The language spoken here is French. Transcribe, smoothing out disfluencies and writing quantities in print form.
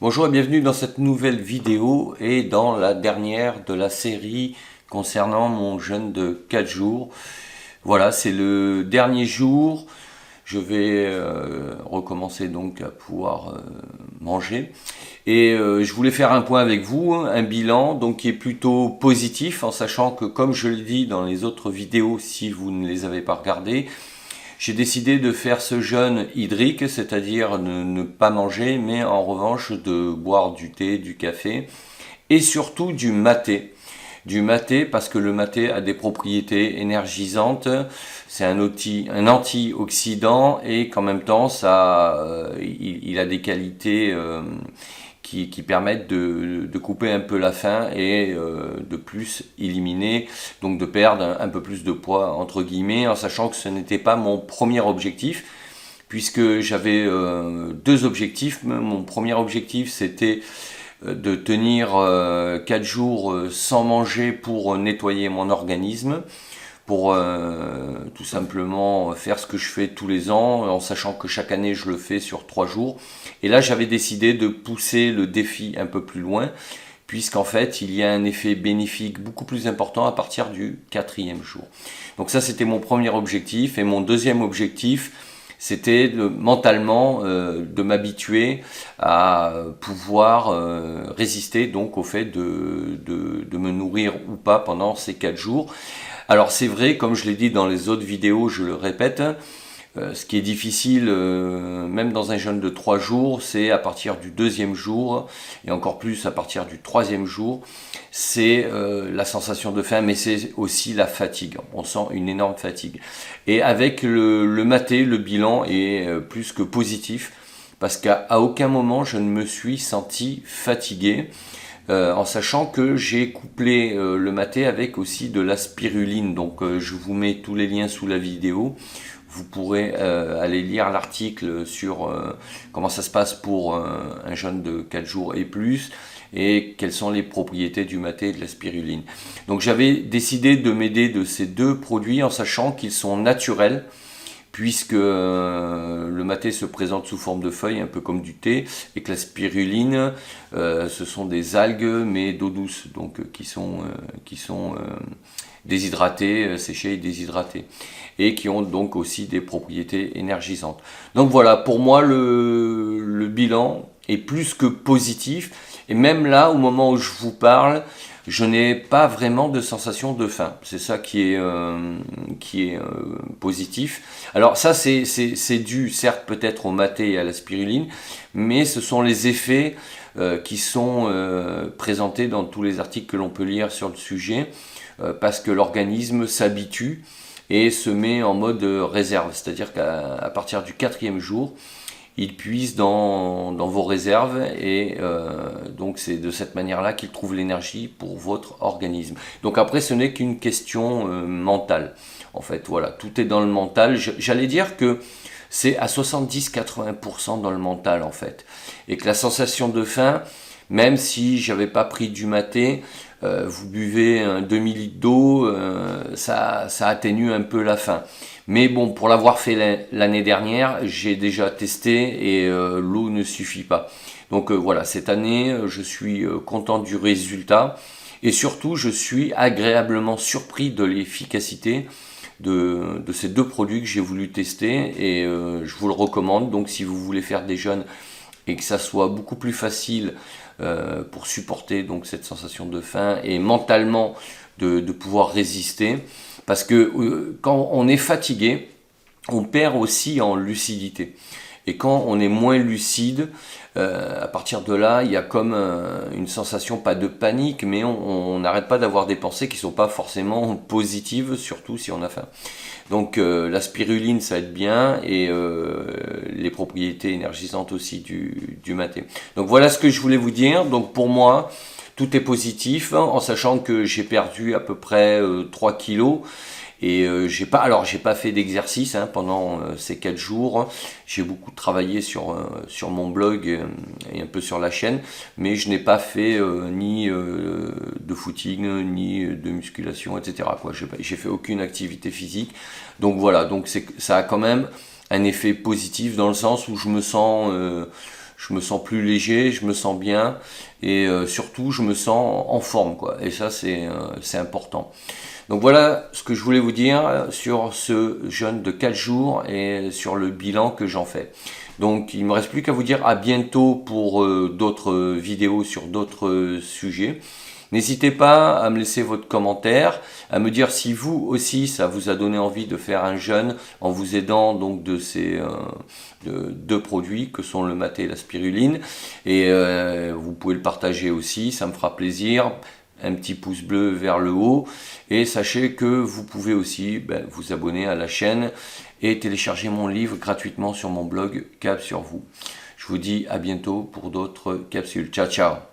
Bonjour et bienvenue dans cette nouvelle vidéo et dans la dernière de la série concernant mon jeûne de 4 jours. Voilà, c'est le dernier jour. Je vais recommencer donc à pouvoir manger. Et je voulais faire un point avec vous, un bilan donc qui est plutôt positif, en sachant que comme je le dis dans les autres vidéos, si vous ne les avez pas regardées, j'ai décidé de faire ce jeûne hydrique, c'est-à-dire ne pas manger, mais en revanche de boire du thé, du café et surtout du maté. Du maté parce que le maté a des propriétés énergisantes, c'est un antioxydant et qu'en même temps il a des qualités qui permettent de couper un peu la faim et de plus éliminer, donc de perdre un peu plus de poids entre guillemets, en sachant que ce n'était pas mon premier objectif, puisque j'avais deux objectifs. Mon premier objectif c'était de tenir 4 jours sans manger pour nettoyer mon organisme, pour tout simplement faire ce que je fais tous les ans, en sachant que chaque année je le fais sur 3 jours. Et là j'avais décidé de pousser le défi un peu plus loin, puisqu'en fait il y a un effet bénéfique beaucoup plus important à partir du 4e jour. Donc ça c'était mon premier objectif, et mon deuxième objectif c'était mentalement de m'habituer à pouvoir résister donc au fait de me nourrir ou pas pendant ces 4 jours. Alors c'est vrai, comme je l'ai dit dans les autres vidéos, je le répète, ce qui est difficile, même dans un jeûne de 3 jours, c'est à partir du 2e jour, et encore plus à partir du 3e jour, c'est la sensation de faim, mais c'est aussi la fatigue. On sent une énorme fatigue. Et avec le maté, le bilan est plus que positif, parce qu'à aucun moment je ne me suis senti fatigué. En sachant que j'ai couplé le maté avec aussi de la spiruline. Donc je vous mets tous les liens sous la vidéo. Vous pourrez aller lire l'article sur comment ça se passe pour un jeûne de 4 jours et plus, et quelles sont les propriétés du maté et de la spiruline. Donc j'avais décidé de m'aider de ces deux produits en sachant qu'ils sont naturels, puisque le maté se présente sous forme de feuilles, un peu comme du thé, et que la spiruline, ce sont des algues, mais d'eau douce, donc qui sont déshydratées, séchées et déshydratées, et qui ont donc aussi des propriétés énergisantes. Donc voilà, pour moi, le bilan est plus que positif, et même là, au moment où je vous parle, je n'ai pas vraiment de sensation de faim. C'est ça qui est positif. Alors ça, c'est dû certes peut-être au maté et à la spiruline, mais ce sont les effets qui sont présentés dans tous les articles que l'on peut lire sur le sujet, parce que l'organisme s'habitue et se met en mode réserve. C'est-à-dire qu'à partir du 4e jour, il puise dans vos réserves, et donc c'est de cette manière-là qu'il trouve l'énergie pour votre organisme. Donc après, ce n'est qu'une question mentale. En fait, voilà, tout est dans le mental. J'allais dire que c'est à 70-80% dans le mental, en fait. Et que la sensation de faim, même si j'avais pas pris du maté, vous buvez un demi-litre d'eau, ça atténue un peu la faim. Mais bon, pour l'avoir fait l'année dernière, j'ai déjà testé, et l'eau ne suffit pas. Donc voilà, cette année, je suis content du résultat, et surtout, je suis agréablement surpris de l'efficacité de ces deux produits que j'ai voulu tester, et je vous le recommande. Donc si vous voulez faire des jeûnes et que ça soit beaucoup plus facile pour supporter donc cette sensation de faim, et mentalement de pouvoir résister, parce que quand on est fatigué, on perd aussi en lucidité. Et quand on est moins lucide, à partir de là, il y a comme une sensation, pas de panique, mais on n'arrête pas d'avoir des pensées qui ne sont pas forcément positives, surtout si on a faim. Donc la spiruline, ça aide bien, et les propriétés énergisantes aussi du maté. Donc voilà ce que je voulais vous dire. Donc pour moi, tout est positif, en sachant que j'ai perdu à peu près 3 kilos. Et j'ai pas fait d'exercice pendant ces 4 jours. J'ai beaucoup travaillé sur mon blog et un peu sur la chaîne, mais je n'ai pas fait ni de footing, ni de musculation, etc. J'ai fait aucune activité physique. Donc voilà, donc ça a quand même un effet positif, dans le sens où je me sens je me sens plus léger, je me sens bien et surtout je me sens en forme quoi. Et ça c'est important. Donc voilà ce que je voulais vous dire sur ce jeûne de 4 jours et sur le bilan que j'en fais. Donc il ne me reste plus qu'à vous dire à bientôt pour d'autres vidéos sur d'autres sujets. N'hésitez pas à me laisser votre commentaire, à me dire si vous aussi ça vous a donné envie de faire un jeûne en vous aidant donc de ces deux produits que sont le maté et la spiruline. Et vous pouvez le partager aussi, ça me fera plaisir. Un petit pouce bleu vers le haut et sachez que vous pouvez aussi vous abonner à la chaîne et télécharger mon livre gratuitement sur mon blog Cap sur vous. Je vous dis à bientôt pour d'autres capsules. Ciao ciao.